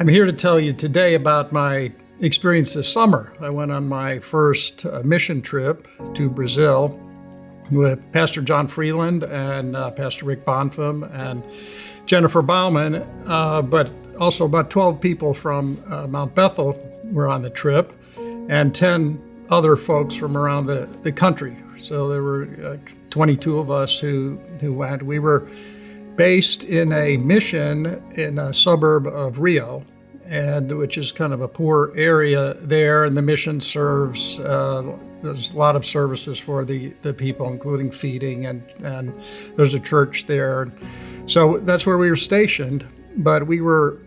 I'm here to tell you today about my experience this summer. I went on my first mission trip to Brazil with Pastor John Freeland and Pastor Rick Bonfim and Jennifer Bauman, but also about 12 people from Mount Bethel were on the trip, and 10 other folks from around the country. So there were 22 of us who went. We were based in a mission in a suburb of Rio, and which is kind of a poor area there, and the mission serves, there's a lot of services for the people, including feeding, and there's a church there. So that's where we were stationed, but we were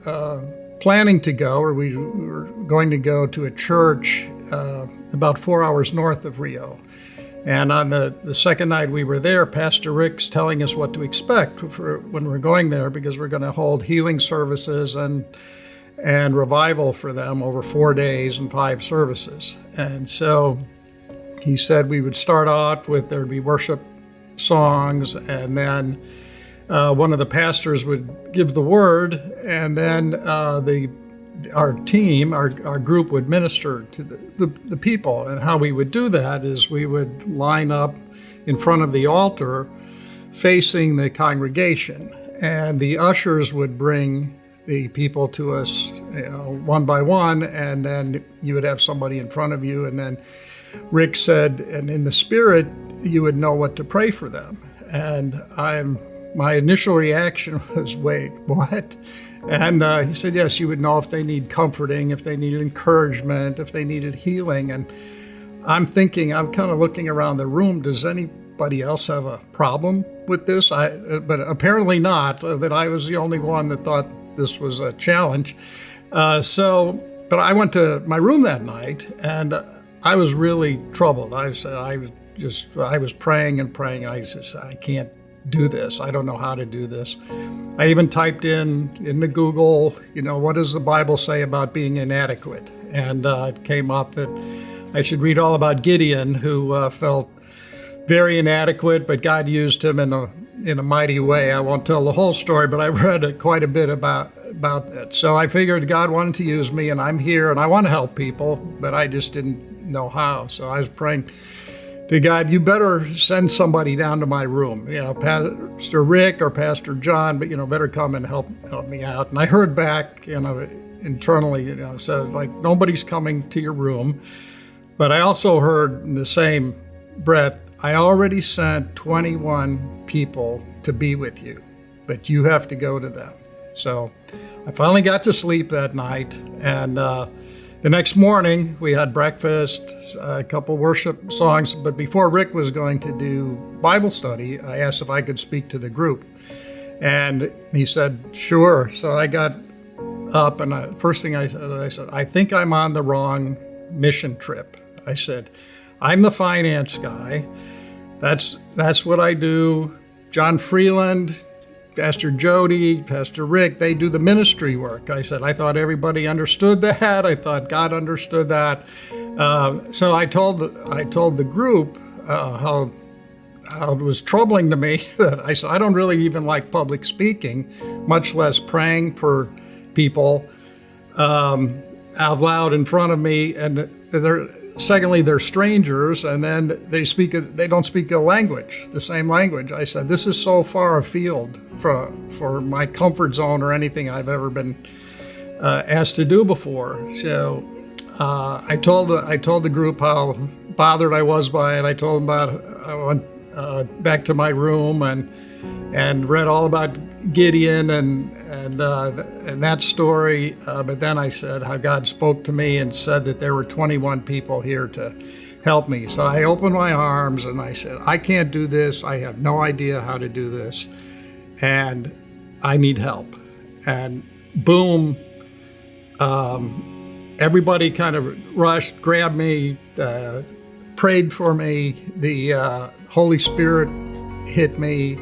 planning to go, or we were going to go to a church about 4 hours north of Rio. And on the second night we were there, Pastor Rick's telling us what to expect for when we're going there, because we're going to hold healing services and revival for them over 4 days and 5 services. And so he said we would start off with, there'd be worship songs, and then one of the pastors would give the word, and then our team, our group would minister to the people. And how we would do that is we would line up in front of the altar facing the congregation, and the ushers would bring the people to us, one by one, and then you would have somebody in front of you, and then Rick said, and in the Spirit, you would know what to pray for them. And my initial reaction was, wait, what? And he said, yes, you would know if they need comforting, if they needed encouragement, if they needed healing. And I'm thinking, I'm kind of looking around the room, does anybody else have a problem with this? But apparently not, that I was the only one that thought this was a challenge. But I went to my room that night, and I was really troubled. I was praying and praying. I said, I can't do this. I don't know how to do this. I even typed into Google, what does the Bible say about being inadequate? And it came up that I should read all about Gideon, who felt very inadequate, but God used him in a mighty way. I won't tell the whole story, but I read quite a bit about that. So I figured God wanted to use me, and I'm here, and I want to help people, but I just didn't know how. So I was praying to God, you better send somebody down to my room, Pastor Rick or Pastor John, but, better come and help me out. And I heard back, internally, so like, nobody's coming to your room. But I also heard in the same breath, I already sent 21 people to be with you, but you have to go to them. So I finally got to sleep that night, and the next morning, we had breakfast, a couple worship songs, but before Rick was going to do Bible study, I asked if I could speak to the group. And he said, sure. So I got up, and first thing I said, I think I'm on the wrong mission trip. I said, I'm the finance guy. That's what I do. John Freeland, Pastor Jody, Pastor Rick, they do the ministry work. I said, I thought everybody understood that. I thought God understood that. So I told the group how it was troubling to me. I said, I don't really even like public speaking, much less praying for people out loud in front of me. And secondly, they're strangers, and then they don't speak the same language. I said, this is so far afield for my comfort zone or anything I've ever been asked to do before. So I told the group how bothered I was by it. I told them I went back to my room and read all about Gideon and that story. But then I said how God spoke to me and said that there were 21 people here to help me. So I opened my arms and I said, I can't do this. I have no idea how to do this. And I need help. And boom, everybody kind of rushed, grabbed me, prayed for me. The Holy Spirit hit me.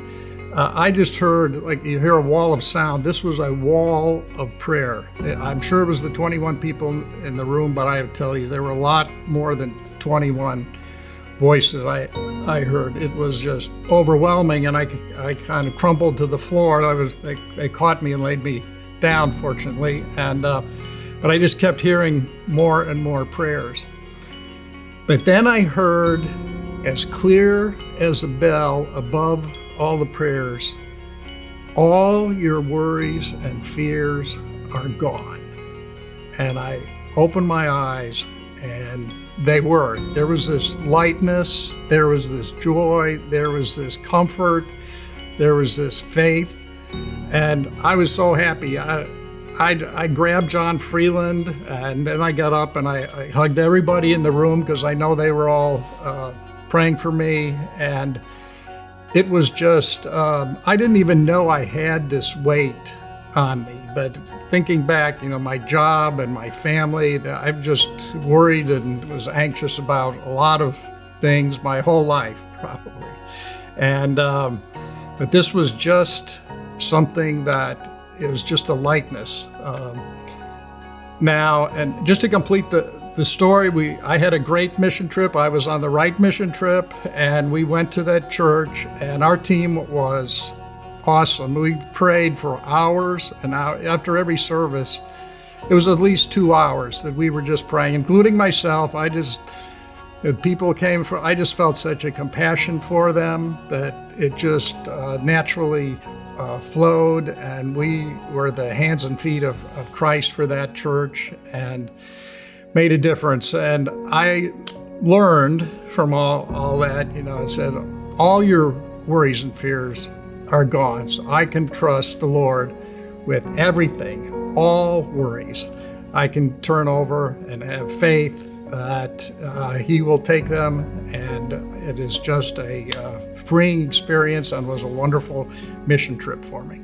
I just heard, like you hear a wall of sound. This was a wall of prayer. I'm sure it was the 21 people in the room, but I tell you, there were a lot more than 21 voices I heard. It was just overwhelming, and I kind of crumpled to the floor. They caught me and laid me down, fortunately, but I just kept hearing more and more prayers. But then I heard, as clear as a bell above all the prayers, all your worries and fears are gone. And I opened my eyes, and they were. There was this lightness, there was this joy, there was this comfort, there was this faith, and I was so happy. I grabbed John Freeland, and then I got up and I hugged everybody in the room because I know they were all praying for me. And it was just, I didn't even know I had this weight on me. But thinking back, my job and my family, I've just worried and was anxious about a lot of things my whole life, probably. And but this was just something that it was just a likeness. Now, and just to complete the story, I had a great mission trip. I was on the right mission trip, and we went to that church, and our team was awesome. We prayed for hours, and after every service, it was at least 2 hours that we were just praying, including myself. I just felt such a compassion for them that it just naturally flowed, and we were the hands and feet of Christ for that church and made a difference. And I learned from all that, it said, all your worries and fears are gone. So I can trust the Lord with everything, all worries. I can turn over and have faith that He will take them, and it is just a freeing experience and was a wonderful mission trip for me.